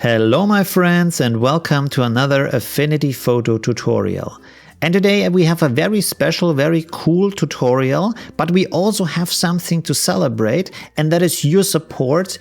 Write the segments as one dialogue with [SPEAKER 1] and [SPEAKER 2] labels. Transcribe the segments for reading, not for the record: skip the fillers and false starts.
[SPEAKER 1] Hello my friends and welcome to another Affinity photo tutorial. And today we have a very special, very cool tutorial, but we also have something to celebrate, and that is your support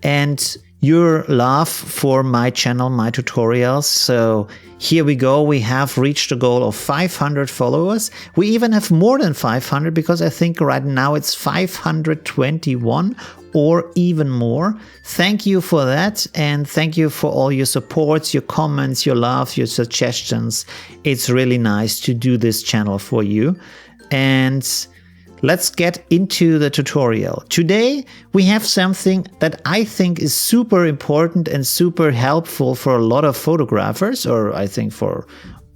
[SPEAKER 1] and your love for my channel, my tutorials. So here we go, we have reached the goal of 500 followers. We even have more than 500 because I think right now it's 521 or even more. Thank you for that, and thank you for all your supports, your comments, your love, your suggestions. It's really nice to do this channel for you. And let's get into the tutorial. Today we have something that I think is super important and super helpful for a lot of photographers, or I think for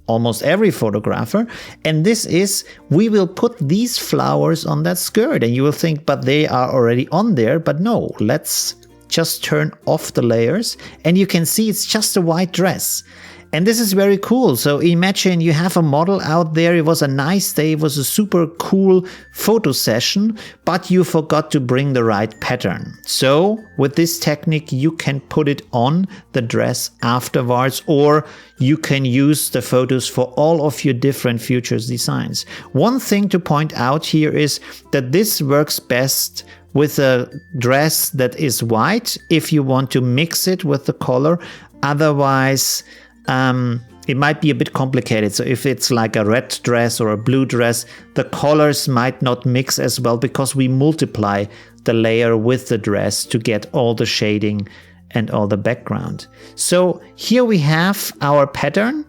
[SPEAKER 1] almost every photographer, and this is, we will put these flowers on that skirt, and you will think, but they are already on there. But no, let's just turn off the layers and you can see it's just a white dress. And this is very cool. So imagine you have a model out there, it was a nice day, it was a super cool photo session, but you forgot to bring the right pattern. So with this technique, you can put it on the dress afterwards, or you can use the photos for all of your different future designs. One thing to point out here is that this works best with a dress that is white if you want to mix it with the color. Otherwise, it might be a bit complicated. So if it's like a red dress or a blue dress, the colors might not mix as well because we multiply the layer with the dress to get all the shading and all the background. So here we have our pattern.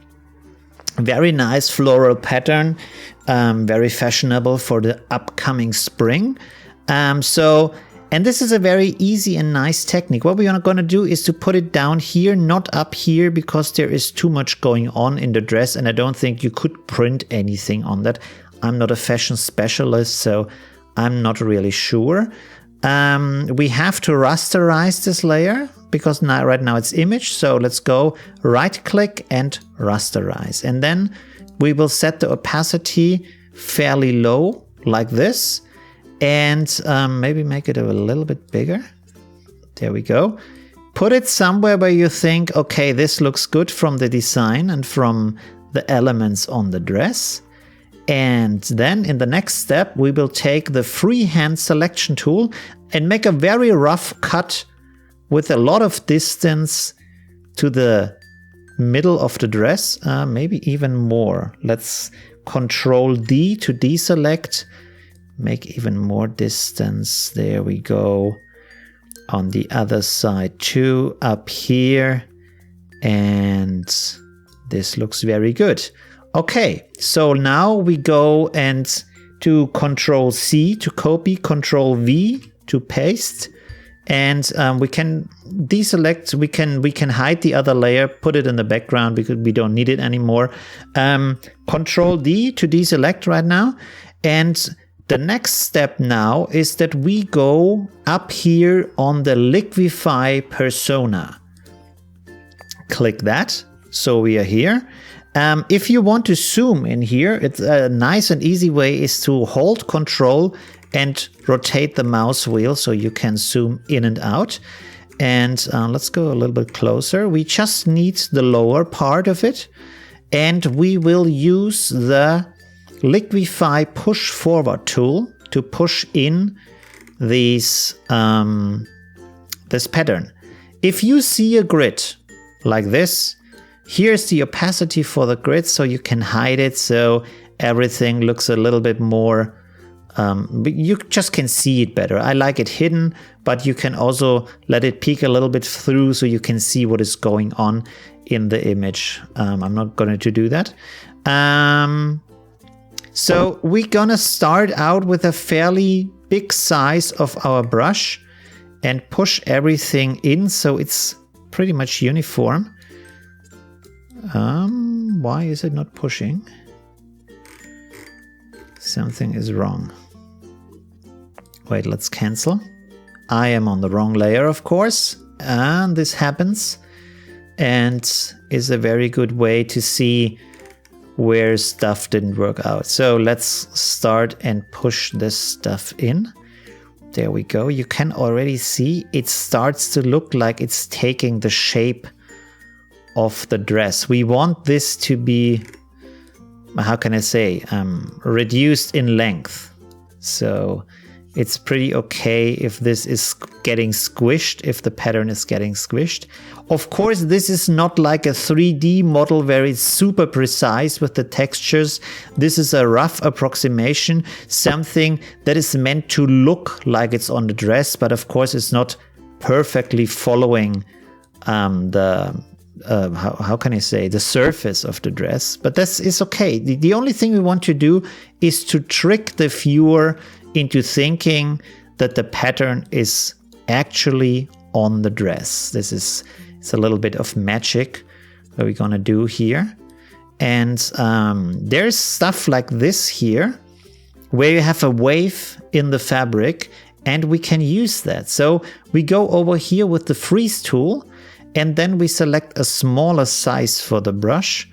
[SPEAKER 1] Very nice floral pattern, very fashionable for the upcoming spring. And this is a very easy and nice technique. What we are going to do is to put it down here, not up here, because there is too much going on in the dress and I don't think you could print anything on that. I'm not a fashion specialist, so I'm not really sure. We have to rasterize this layer because right now it's image. So let's go right click and rasterize. And then we will set the opacity fairly low like this. And maybe make it a little bit bigger. There we go. Put it somewhere where you think, okay, this looks good from the design and from the elements on the dress. And then in the next step, we will take the freehand selection tool and make a very rough cut with a lot of distance to the middle of the dress, maybe even more. Let's Control D to deselect. Make even more distance. There we go. On the other side too, up here. And this looks very good. Okay, so now we go and to Control C to copy, Control V to paste. And we can deselect, we can hide the other layer, put it in the background because we don't need it anymore. Control D to deselect right now. And the next step now is that we go up here on the Liquify persona. Click that. So we are here. If you want to zoom in here, it's a nice and easy way is to hold Control and rotate the mouse wheel so you can zoom in and out. And let's go a little bit closer. We just need the lower part of it. And we will use the Liquify push forward tool to push in these this pattern. If you see a grid like this, here's the opacity for the grid so you can hide it so everything looks a little bit more, you just can see it better. I like it hidden, but you can also let it peek a little bit through so you can see what is going on in the image. I'm not going to do that. So we're gonna start out with a fairly big size of our brush and push everything in so it's pretty much uniform. Why is it not pushing? Something is wrong. Wait, let's cancel. I am on the wrong layer, of course, and this happens and is a very good way to see where stuff didn't work out. So let's start and push this stuff in. There we go. You can already see it starts to look like it's taking the shape of the dress. We want this to be, how can I say, reduced in length. So it's pretty okay if this is getting squished, if the pattern is getting squished. Of course, this is not like a 3D model where it's super precise with the textures. This is a rough approximation, something that is meant to look like it's on the dress, but of course it's not perfectly following how can I say, the surface of the dress. But this is okay. The only thing we want to do is to trick the viewer into thinking that the pattern is actually on the dress. It's a little bit of magic that we're gonna do here. And there's stuff like this here where you have a wave in the fabric, and we can use that. So we go over here with the freeze tool, and then we select a smaller size for the brush,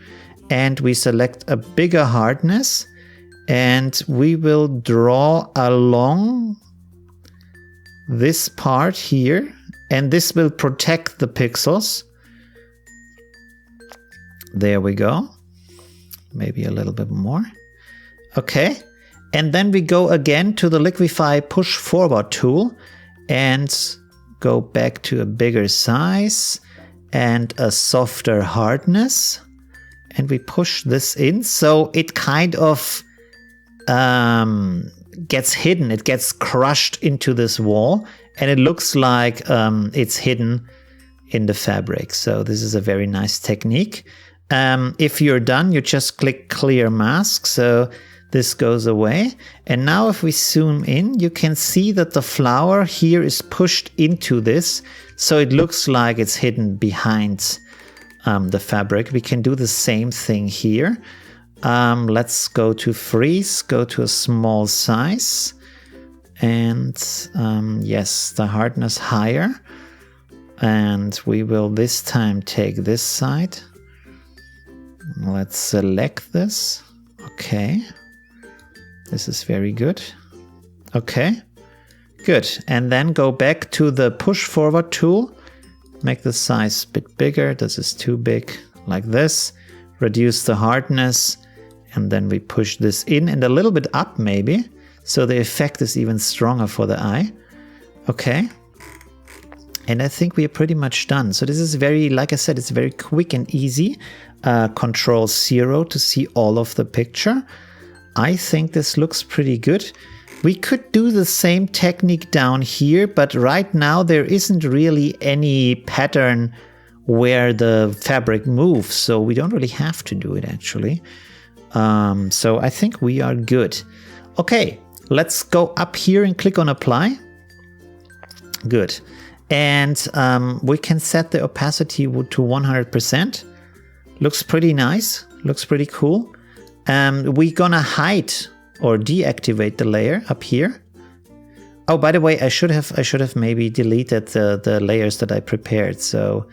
[SPEAKER 1] and we select a bigger hardness, and we will draw along this part here, and this will protect the pixels. There we go. Maybe a little bit more. Okay. And then we go again to the Liquify push forward tool and go back to a bigger size and a softer hardness. And we push this in, so it kind of gets hidden. It gets crushed into this wall, and it looks like it's hidden in the fabric. So this is a very nice technique. If you're done, you just click clear mask. So this goes away. And now if we zoom in, you can see that the flower here is pushed into this. So it looks like it's hidden behind the fabric. We can do the same thing here. Let's go to freeze, go to a small size. And yes, the hardness higher. And we will this time take this side. Let's select this. Okay. This is very good. Okay. Good. And then go back to the push forward tool. Make the size a bit bigger. This is too big. Like this. Reduce the hardness. And then we push this in and a little bit up maybe. So the effect is even stronger for the eye. Okay. And I think we are pretty much done. So this is very, like I said, it's very quick and easy. Control 0 to see all of the picture. I think this looks pretty good. We could do the same technique down here, but right now there isn't really any pattern where the fabric moves. So we don't really have to do it actually. So I think we are good. Okay, let's go up here and click on apply. Good. And we can set the opacity to 100%. Looks pretty nice. Looks pretty cool. We're gonna hide or deactivate the layer up here. Oh, by the way, I should have maybe deleted the layers that I prepared. So,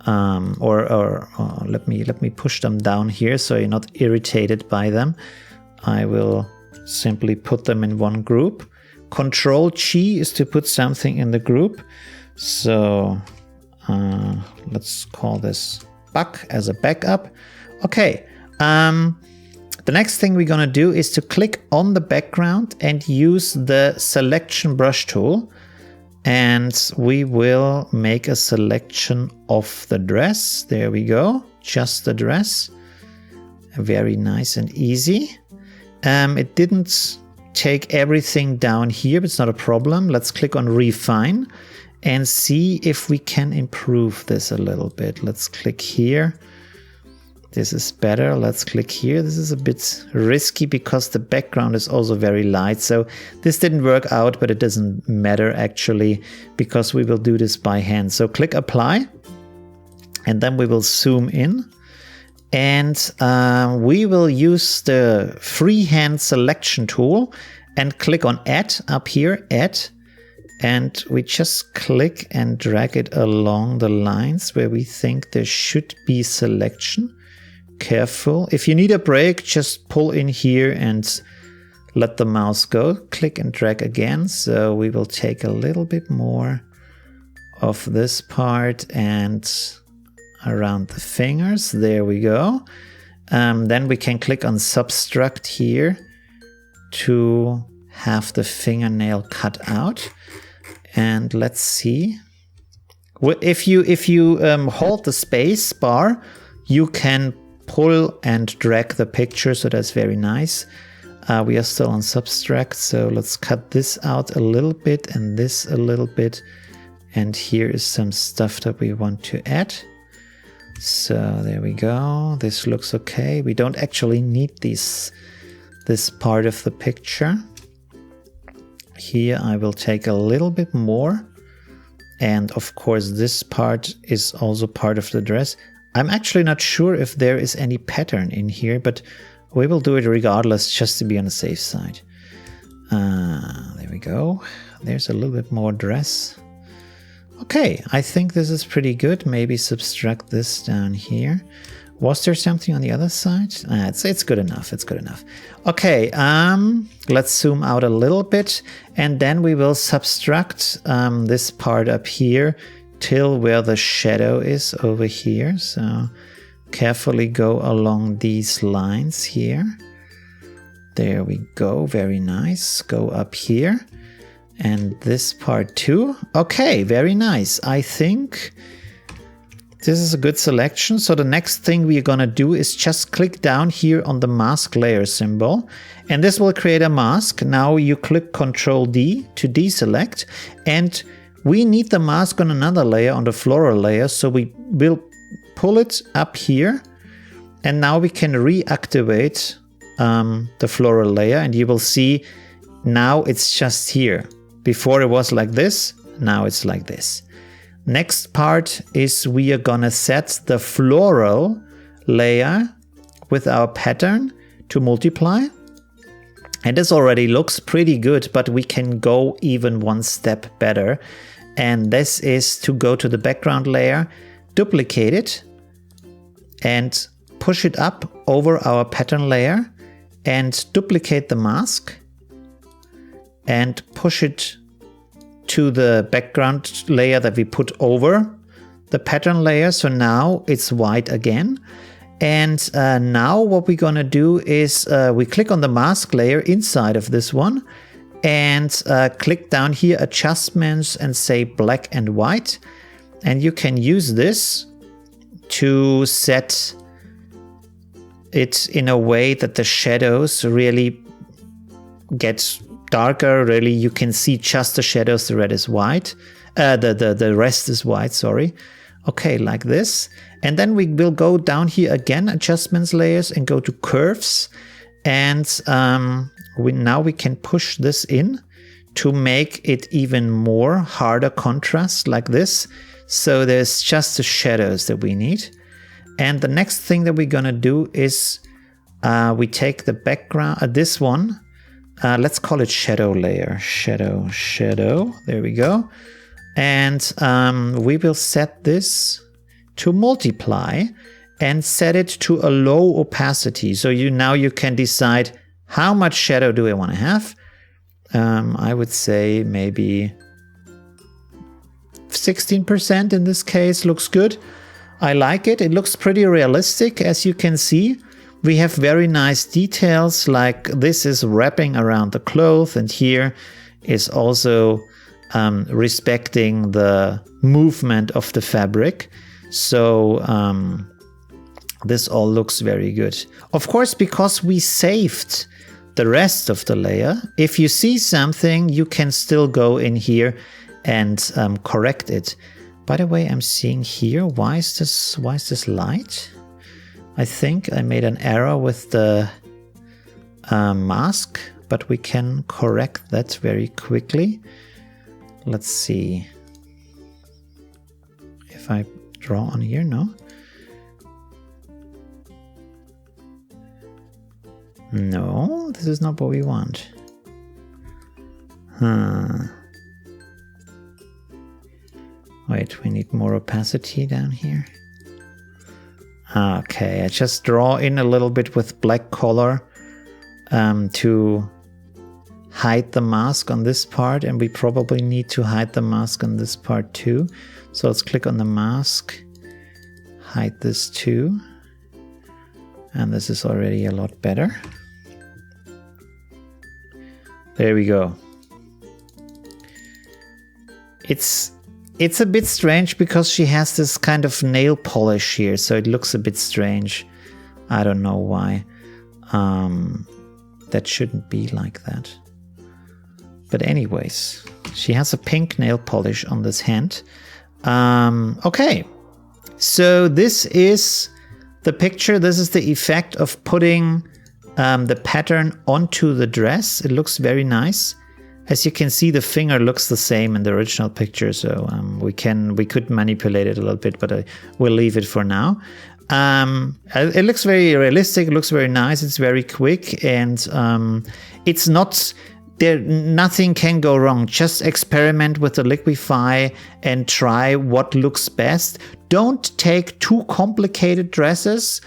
[SPEAKER 1] let me push them down here so you're not irritated by them. I will simply put them in one group. Control G is to put something in the group. So let's call this Buck as a backup. Okay. The next thing we're gonna do is to click on the background and use the selection brush tool. And we will make a selection of the dress. There we go. Just the dress. Very nice and easy. It didn't take everything down here, but it's not a problem. Let's click on refine and see if we can improve this a little bit. Let's click here. This is better. Let's click here. This is a bit risky because the background is also very light. So this didn't work out, but it doesn't matter actually because we will do this by hand. So click apply and then we will zoom in and we will use the freehand selection tool and click on add up here, add. And we just click and drag it along the lines where we think there should be selection. Careful. If you need a break, just pull in here and let the mouse go. Click and drag again. So we will take a little bit more of this part and around the fingers. There we go. Then we can click on Subtract here to have the fingernail cut out. And let's see. If you hold the space bar, you can pull and drag the picture, so that's very nice. We are still on Subtract, so let's cut this out a little bit and this a little bit. And here is some stuff that we want to add. So there we go. This looks okay. We don't actually need this part of the picture. Here I will take a little bit more. And of course this part is also part of the dress. I'm actually not sure if there is any pattern in here, but we will do it regardless just to be on the safe side. There we go. There's a little bit more dress. Okay, I think this is pretty good. Maybe subtract this down here. Was there something on the other side? It's good enough. It's good enough. Okay, let's zoom out a little bit, and then we will subtract this part up here till where the shadow is over here. So carefully go along these lines here. There we go. Very nice. Go up here. And this part too. Okay, very nice. I think this is a good selection. So the next thing we're gonna do is just click down here on the mask layer symbol, and this will create a mask. Now you click Ctrl D to deselect, and we need the mask on another layer, on the floral layer. So we will pull it up here, and now we can reactivate the floral layer, and you will see now it's just here. Before it was like this, now it's like this. Next part is we are gonna set the floral layer with our pattern to multiply. And this already looks pretty good, but we can go even one step better. And this is to go to the background layer, duplicate it, and push it up over our pattern layer, and duplicate the mask, and push it to the background layer that we put over the pattern layer. So now it's white again. And now what we're gonna do is we click on the mask layer inside of this one, and click down here, adjustments, and say black and white. And you can use this to set it in a way that the shadows really get darker. Really, you can see just the shadows. The red is white. The rest is white, sorry. Okay, like this. And then we will go down here again, adjustments layers, and go to curves. And now we can push this in to make it even more harder contrast, like this. So there's just the shadows that we need. And the next thing that we're gonna do is we take the background, this one, let's call it shadow layer, shadow, there we go. And we will set this to multiply and set it to a low opacity. So now you can decide how much shadow do I want to have. I would say maybe 16% in this case looks good. I like it. It looks pretty realistic, as you can see. We have very nice details, like this is wrapping around the cloth, and here is also respecting the movement of the fabric. So this all looks very good. Of course, because we saved the rest of the layer, if you see something, you can still go in here and correct it. By the way, I'm seeing here, why is this light? I think I made an error with the mask, but we can correct that very quickly. Let's see if I draw on here. No, this is not what we want. Wait, we need more opacity down here. Okay, I just draw in a little bit with black color to hide the mask on this part, and we probably need to hide the mask on this part too. So let's click on the mask, hide this too. And this is already a lot better. There we go. It's a bit strange because she has this kind of nail polish here, so it looks a bit strange. I don't know why. That shouldn't be like that. But anyways, she has a pink nail polish on this hand. Okay, so this is the picture. This is the effect of putting the pattern onto the dress. It looks very nice. As you can see, the finger looks the same in the original picture, so we could manipulate it a little bit, but we'll leave it for now. It looks very realistic. It looks very nice. It's very quick, and it's not there. Nothing can go wrong. Just experiment with the Liquify and try what looks best. Don't take too complicated dresses.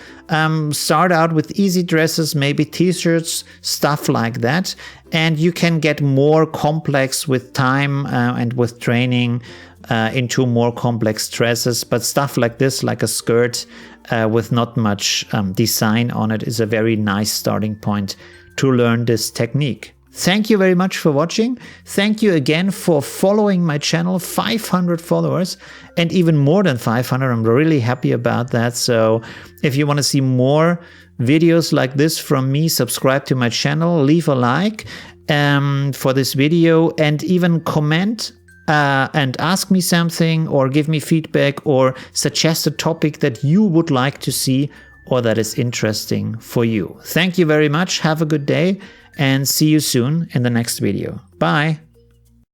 [SPEAKER 1] Start out with easy dresses, maybe t-shirts, stuff like that. And you can get more complex with time and with training into more complex dresses. But stuff like this, like a skirt with not much design on it, is a very nice starting point to learn this technique. Thank you very much for watching. Thank you again for following my channel. 500 followers and even more than 500. I'm really happy about that. So if you want to see more videos like this from me, subscribe to my channel, leave a like for this video, and even comment and ask me something or give me feedback or suggest a topic that you would like to see or that is interesting for you. Thank you very much. Have a good day and see you soon in the next video. Bye.